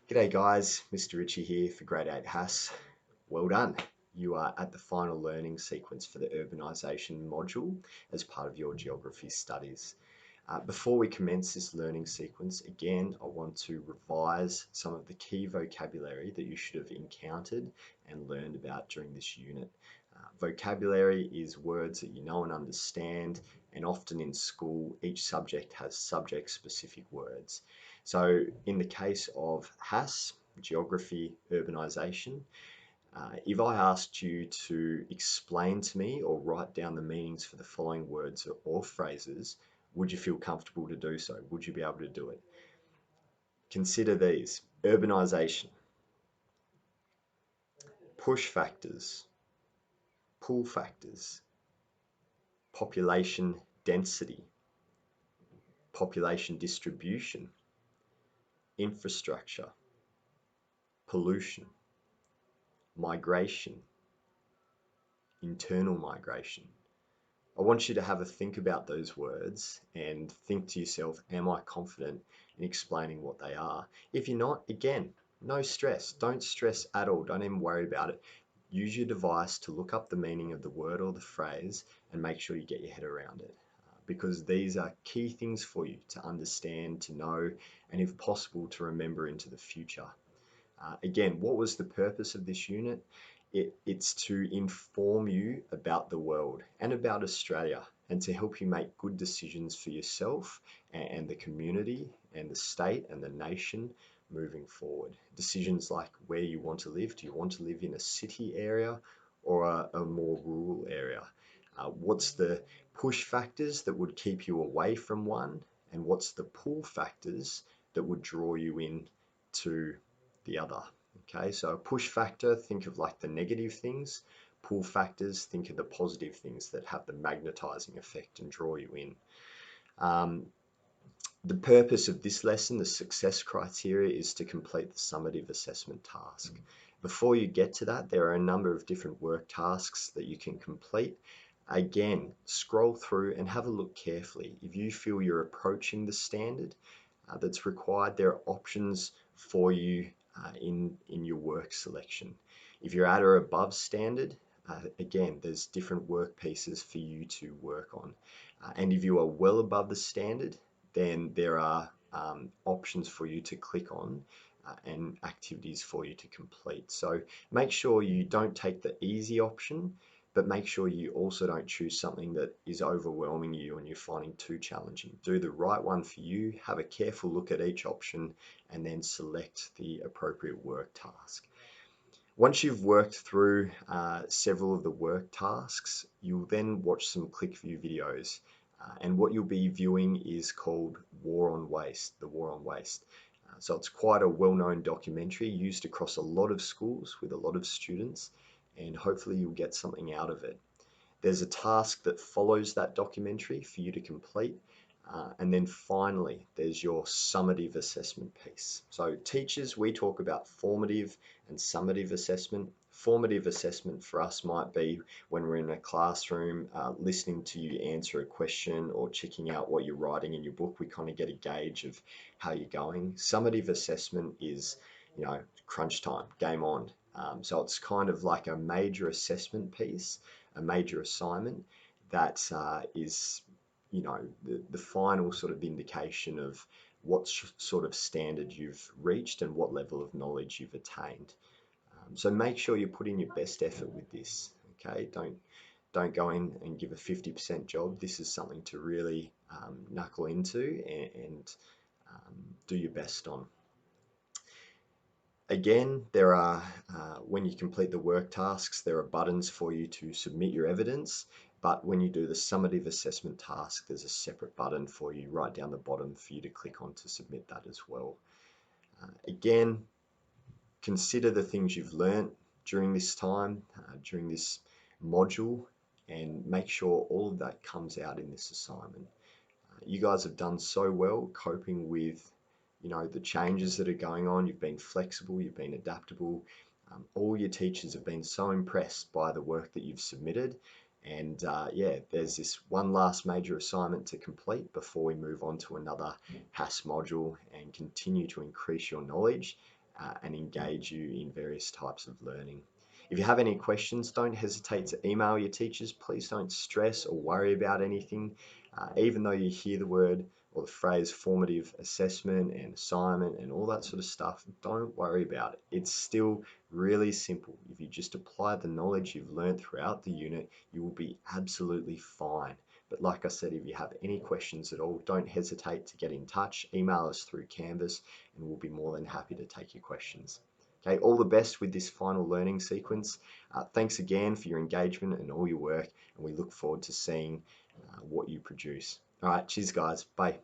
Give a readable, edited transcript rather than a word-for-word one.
G'day guys, Mr. Ritchie here for Grade 8 HASS. Well done. You are at the final learning sequence for the Urbanisation module as part of your geography studies. Before we commence this learning sequence, again, I want to revise some of the key vocabulary that you should have encountered and learned about during this unit. Vocabulary is words that you know and understand, and often in school, each subject has subject-specific words. So in the case of HASS, geography, urbanisation, if I asked you to explain to me or write down the meanings for the following words or phrases, would you feel comfortable to do so? Would you be able to do it? Consider these: urbanisation, push factors, pull factors, population density, population distribution, infrastructure, pollution, migration, internal migration. I want you to have a think about those words and think to yourself, am I confident in explaining what they are? If you're not, again, no stress. Don't stress at all. Don't even worry about it. Use your device to look up the meaning of the word or the phrase and make sure you get your head around it. Because these are key things for you to understand, to know, and if possible, to remember into the future. Again, what was the purpose of this unit? It's to inform you about the world and about Australia and to help you make good decisions for yourself and the community and the state and the nation moving forward. Decisions like where you want to live. Do you want to live in a city area or a more rural area? What's the push factors that would keep you away from one? And what's the pull factors that would draw you in to the other? Okay, so a push factor, think of like the negative things. Pull factors, think of the positive things that have the magnetizing effect and draw you in. The purpose of this lesson, the success criteria, is to complete the summative assessment task. Before you get to that, there are a number of different work tasks that you can complete. Again, scroll through and have a look carefully. If you feel you're approaching the standard that's required, there are options for you in your work selection. If you're at or above standard, again, there's different work pieces for you to work on. And if you are well above the standard, then there are options for you to click on and activities for you to complete. So make sure you don't take the easy option, but make sure you also don't choose something that is overwhelming you and you're finding too challenging. Do the right one for you, have a careful look at each option, and then select the appropriate work task. Once you've worked through several of the work tasks, you'll then watch some click view videos. And what you'll be viewing is called War on Waste, the War on Waste. So it's quite a well-known documentary used across a lot of schools with a lot of students, and hopefully you'll get something out of it. There's a task that follows that documentary for you to complete. And then finally, there's your summative assessment piece. So teachers, we talk about formative and summative assessment. Formative assessment for us might be when we're in a classroom, listening to you answer a question or checking out what you're writing in your book. We kind of get a gauge of how you're going. Summative assessment is, crunch time, game on. So it's kind of like a major assessment piece, a major assignment that is the final sort of indication of what sort of standard you've reached and what level of knowledge you've attained. So make sure you put in your best effort with this. Okay, don't go in and give a 50% job. This is something to really knuckle into and do your best on. Again, there are, when you complete the work tasks, there are buttons for you to submit your evidence, but when you do the summative assessment task, there's a separate button for you right down the bottom for you to click on to submit that as well. Again, consider the things you've learnt during this time, during this module, and make sure all of that comes out in this assignment. You guys have done so well coping with the changes that are going on. You've been flexible, you've been adaptable. All your teachers have been so impressed by the work that you've submitted. And yeah, there's this one last major assignment to complete before we move on to another HASS module and continue to increase your knowledge and engage you in various types of learning. If you have any questions, don't hesitate to email your teachers. Please don't stress or worry about anything. Even though you hear the word or the phrase formative assessment and assignment and all that sort of stuff, don't worry about it. It's still really simple. If you just apply the knowledge you've learned throughout the unit, you will be absolutely fine. But like I said, if you have any questions at all, don't hesitate to get in touch. Email us through Canvas and we'll be more than happy to take your questions. Okay, all the best with this final learning sequence. Thanks again for your engagement and all your work, and we look forward to seeing what you produce. All right, cheers guys, bye.